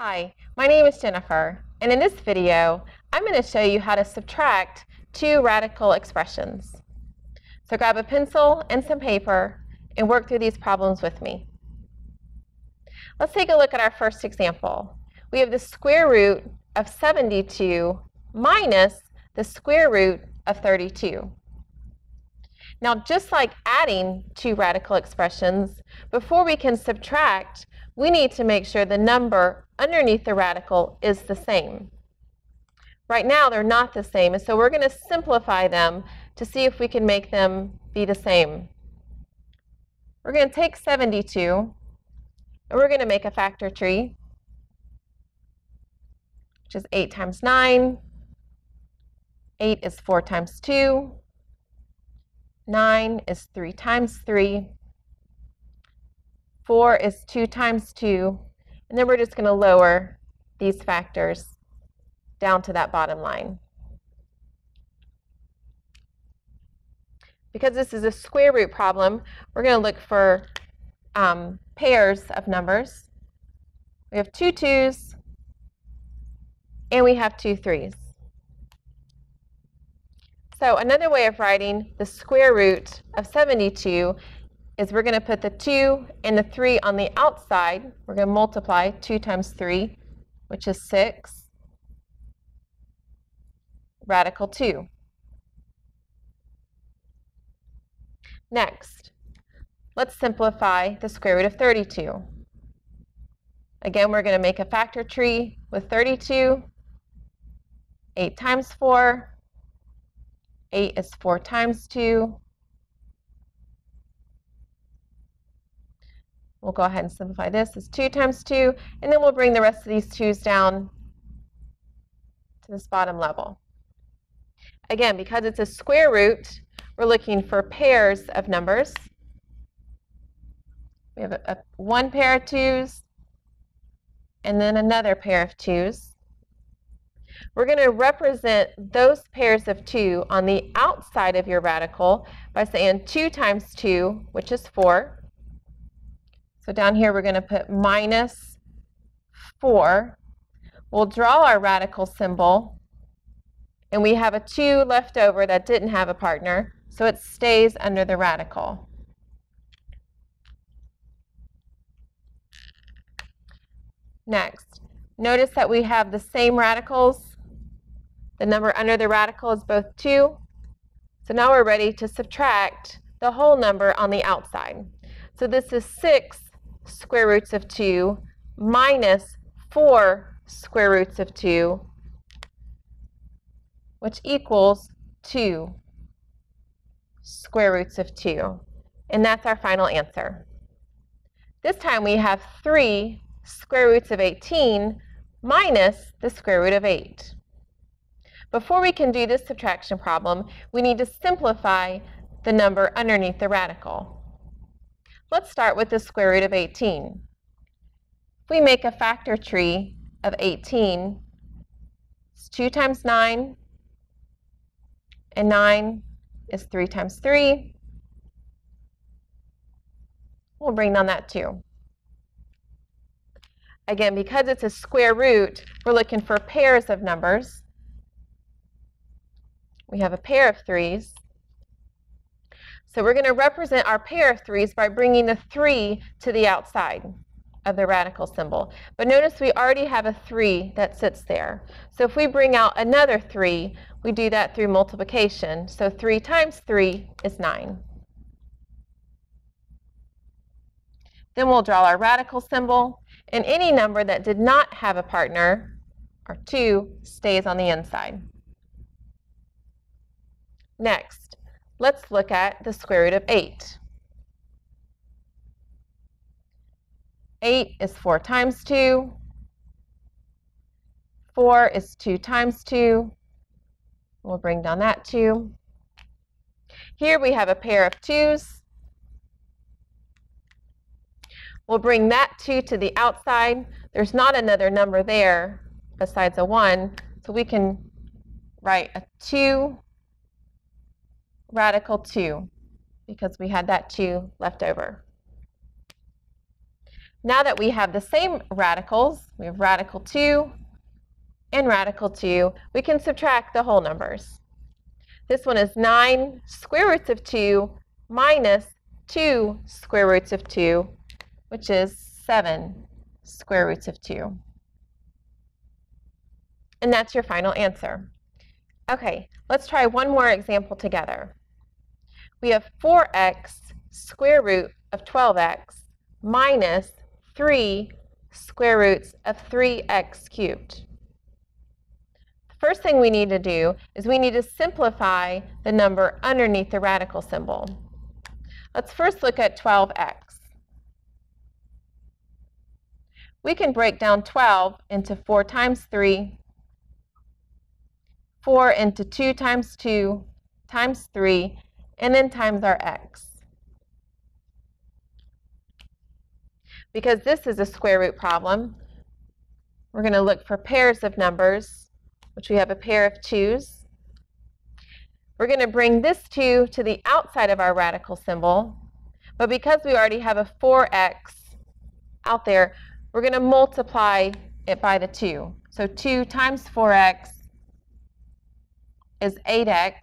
Hi, my name is Jennifer, and in this video, I'm going to show you how to subtract two radical expressions. So grab a pencil and some paper and work through these problems with me. Let's take a look at our first example. We have the square root of 72 minus the square root of 32. Now, just like adding two radical expressions, before we can subtract, we need to make sure the number underneath the radical is the same. Right now, they're not the same, and so we're going to simplify them to see if we can make them be the same. We're going to take 72, and we're going to make a factor tree, which is 8 times 9. 8 is 4 times 2. 9 is 3 times 3. 4 is 2 times 2. And then we're just going to lower these factors down to that bottom line. Because this is a square root problem, we're going to look for pairs of numbers. We have 2 2s, and we have 2 3s. So another way of writing the square root of 72 is we're going to put the 2 and the 3 on the outside. We're going to multiply 2 times 3, which is 6, radical 2. Next, let's simplify the square root of 32. Again, we're going to make a factor tree with 32. 8 times 4. 8 is 4 times 2. We'll go ahead and simplify this as 2 times 2, and then we'll bring the rest of these 2's down to this bottom level. Again, because it's a square root, we're looking for pairs of numbers. We have one pair of 2's, and then another pair of 2's. We're going to represent those pairs of 2 on the outside of your radical by saying 2 times 2, which is 4. So down here we're going to put minus 4. We'll draw our radical symbol, and we have a 2 left over that didn't have a partner, so it stays under the radical. Next, notice that we have the same radicals. The number under the radical is both 2. So now we're ready to subtract the whole number on the outside. So this is 6 square roots of 2 minus 4 square roots of 2, which equals 2 square roots of 2. And that's our final answer. This time we have 3 square roots of 18 minus the square root of 8. Before we can do this subtraction problem, we need to simplify the number underneath the radical. Let's start with the square root of 18. If we make a factor tree of 18, it's 2 times 9, and 9 is 3 times 3. We'll bring down that 2. Again, because it's a square root, we're looking for pairs of numbers. We have a pair of 3's. So we're going to represent our pair of 3's by bringing the 3 to the outside of the radical symbol. But notice we already have a 3 that sits there. So if we bring out another 3, we do that through multiplication. So 3 times 3 is 9. Then we'll draw our radical symbol, and any number that did not have a partner, or 2, stays on the inside. Next, let's look at the square root of 8. 8 is 4 times 2. 4 is 2 times 2. We'll bring down that 2. Here we have a pair of 2's. We'll bring that 2 to the outside. There's not another number there besides a 1, so we can write a 2 radical 2 because we had that 2 left over. Now that we have the same radicals, we have radical 2 and radical 2, we can subtract the whole numbers. This one is 9 square roots of 2 minus 2 square roots of 2, which is 7 square roots of 2. And that's your final answer. Okay, let's try one more example together. We have 4x square root of 12x minus 3 square roots of 3x cubed. The first thing we need to do is we need to simplify the number underneath the radical symbol. Let's first look at 12x. We can break down 12 into 4 times 3, 4 into 2 times 2 times 3, and then times our x. Because this is a square root problem, we're going to look for pairs of numbers, which we have a pair of 2's. We're going to bring this 2 to the outside of our radical symbol, but because we already have a 4x out there, we're going to multiply it by the 2. So 2 times 4x is 8x,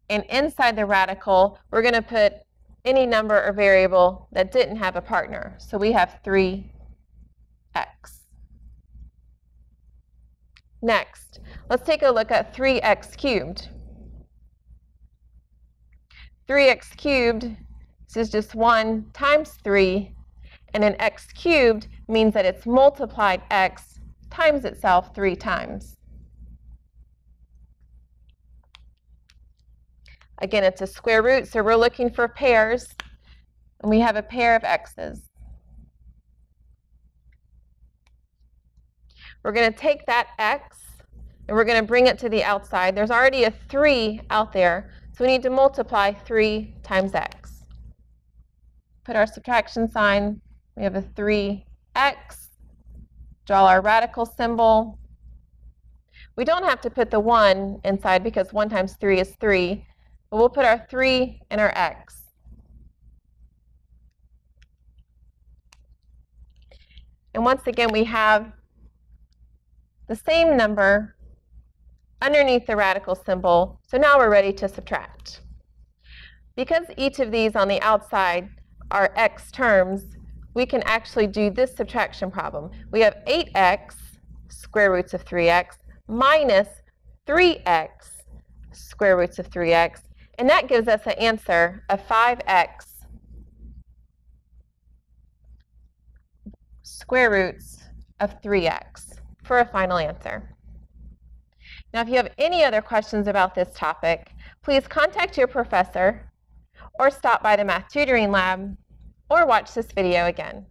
and inside the radical, we're going to put any number or variable that didn't have a partner. So we have 3x. Next, let's take a look at 3x cubed. 3x cubed, this is just 1 times 3, and an x cubed means that it's multiplied x times itself 3 times. Again, it's a square root, so we're looking for pairs, and we have a pair of x's. We're going to take that x, and we're going to bring it to the outside. There's already a 3 out there, so we need to multiply 3 times x. Put our subtraction sign. We have a 3x. Draw our radical symbol. We don't have to put the 1 inside because 1 times 3 is 3. But we'll put our 3 and our x. And once again, we have the same number underneath the radical symbol. So now we're ready to subtract. Because each of these on the outside are x terms, we can actually do this subtraction problem. We have 8x square roots of 3x minus 3x square roots of 3x. And that gives us an answer of 5x square roots of 3x for a final answer. Now, if you have any other questions about this topic, please contact your professor or stop by the Math Tutoring Lab or watch this video again.